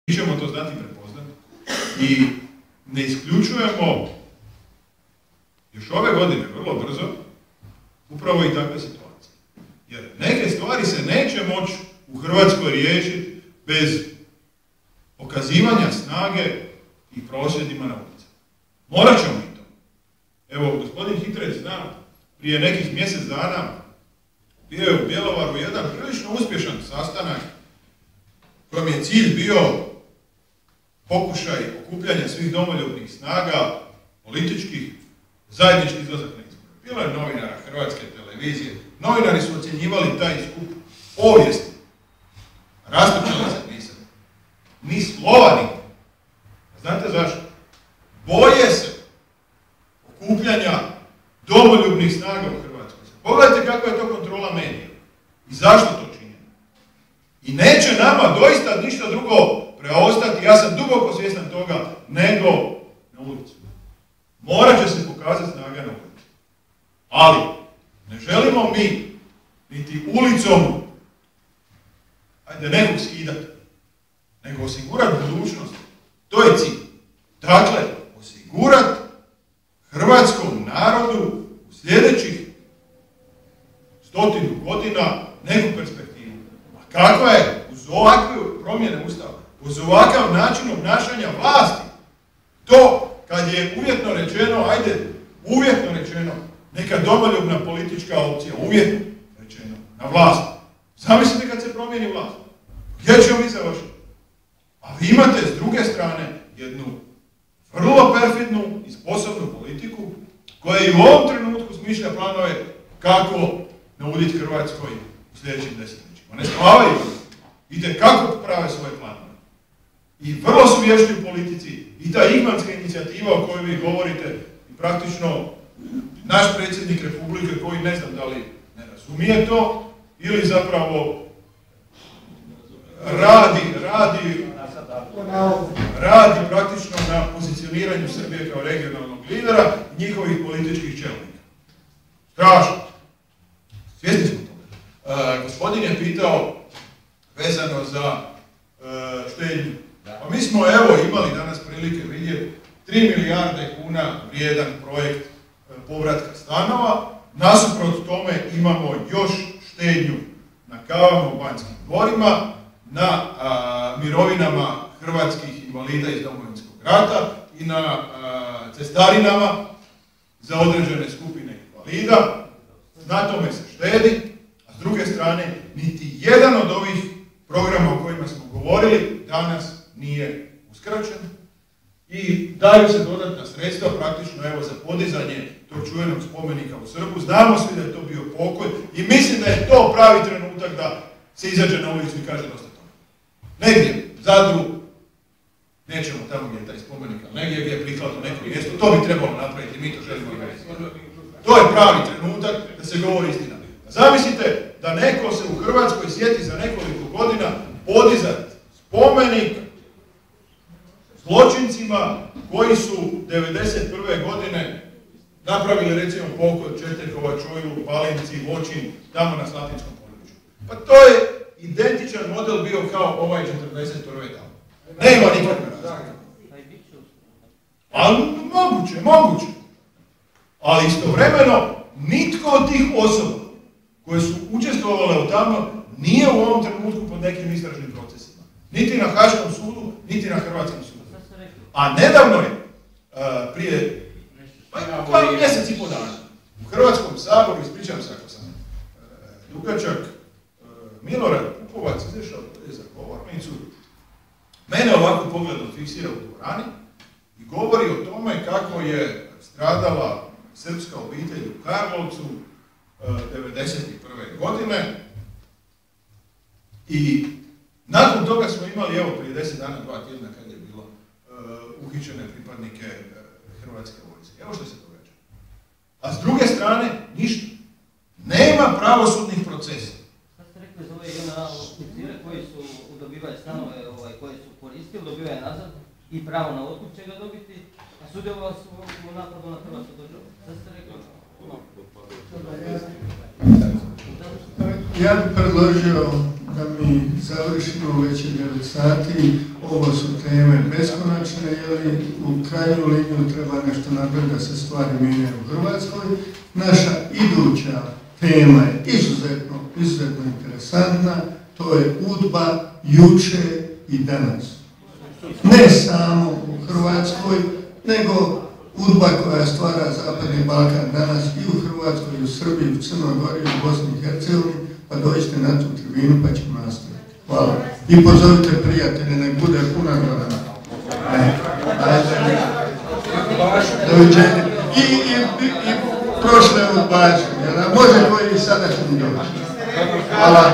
Mi ćemo to znati prepoznati i ne isključujemo još ove godine, vrlo brzo, upravo i takve situacije. Jer neke stvari se neće moći u Hrvatskoj riješiti bez pokazivanja snage i prosvjedima na ulici. Morat ćemo i to. Evo, gospodin Hitrec zna, prije nekih mjesec dana bio je u Bjelovaru jedan prilično uspješan sastanak kojem je cilj bio pokušaj okupljanja svih domoljubnih snaga, političkih, zajednički izlazak na izbore. Bilo je novinara Hrvatske televizije, novinari su ocjenjivali taj skup povijesti. Rastrčali se nisam. Ni slova nikad. Znate zašto? Boje se okupljanja domoljubnih snaga u Hrvatskoj. Pogledajte kakva je to kontrola medija. I zašto to čine. I neće nama doista ništa drugo preostati, ja sam duboko svjestan toga, nego na ulicu. Morat će se pokazati snaga na ulicu. Ali, ne želimo mi niti ulicom, ajde nekog skidati, nego osigurati budućnost. To je cilj. Dakle, osigurati hrvatskom narodu u sljedećih 100 godina neku perspektivu. A kakva je uz ovakve promjene Ustava, uz ovakav način obnašanja vlasti, to kad je uvjetno rečeno, neka domoljubna politička opcija, uvjetno rečeno, na vlast. Zamislite kad se promijeni vlast. Gdje ćemo mi završiti? A vi imate s druge strane jednu vrlo perfidnu i sposobnu politiku koja i u ovom trenutku smišlja planove kako nauditi Hrvatskoj u sljedećim desetljećima. Ne spavaju, ide kako prave svoje planove. I vrlo su vješti u politici i ta igmanska inicijativa o kojoj vi govorite i praktično naš predsjednik Republike koji ne znam da li ne razumije to ili zapravo radi praktično na pozicioniranju Srbije kao regionalnog lidera i njihovih političkih čelnika. Strašno. Svjesni smo toga. Gospodin je pitao vezano za štednju. Pa mi smo imali danas prilike vidjeti 3 milijarde kuna vrijedan projekt povratka stanova. Nasuprot tome imamo još štednju na kavama u Banjskim dvorima, na mirovinama hrvatskih invalida iz Domovinskog rata i na cestarinama za određene skupine invalida. Na tome se štedi, a s druge strane niti jedan od ovih programa o kojima smo govorili danas nije uskraćen i daju se dodatna sredstva praktično za podizanje tog čuvenog spomenika u Srbu. Znamo svi da je to bio pokoj i mislim da je to pravi trenutak da se izađe na ulicu i kaže dosta toga. Negdje, Zadru, nećemo tamo gdje je taj spomenik, ali negdje gdje je prikladno neko mjesto, to bi trebalo napraviti, mi to želimo i to je pravi trenutak da se govori istina. Zamislite da neko se u Hrvatskoj sjeti za nekoliko godina podizati spomenik zločincima koji su 1991. godine napravili recimo pokoj Četekova, Čojlu, Balinci, Voćin, tamo na Slatinskom području. Pa to je identičan model bio kao ovaj 1941. tamo. Nema nikakve razlike. Ali moguće. Ali istovremeno, nitko od tih osoba koje su učestvovale u tamo nije u ovom trenutku pod nekim istražnim procesima. Niti na Haškom sudu, niti na Hrvatskom sudu. A nedavno je, prije mjesec i po dana, u Hrvatskom saboru, ispričam se ako sam dugačak, Milorad Pupovac izašao za govornicu, mene ovako pogledom fiksira u dvorani i govori o tome kako je stradala srpska obitelj u Karlovcu 1991. godine i nakon toga smo imali, prije 10 dana, 2 tjedna kad je bilo uhićene pripadnike Hrvatske vojske. Evo što se događa. A s druge strane, ništa. Nema pravosudnih procesa. Šta ste rekli za ove oficire koji su dobivali stanove koje su koristili, dobivaju nazad i pravo na otkup će ga dobiti, a sudjelovali su u napadu na Hrvatsku državu. Šta ste rekli? Ja bih predložio da mi završimo, već je 9 sati, ovo su teme beskonačne, jer u krajnju liniju treba nešto napraviti da se stvari mijenjaju u Hrvatskoj. Naša iduća tema je izuzetno interesantna, to je UDBA juče i danas. Ne samo u Hrvatskoj, nego UDBA koja stvara Zapadni Balkan danas i u Hrvatskoj, i u Srbiji, i u Crnoj Gori, i u Bosni i Hercegovini, pa dođite na tu tribinu pa ćemo nastaviti. Hvala. I pozovite prijatelje, nek bude puna dvorana. Doviđenje. I prošle u Baču, može koji i sada ćemo doći. Hvala.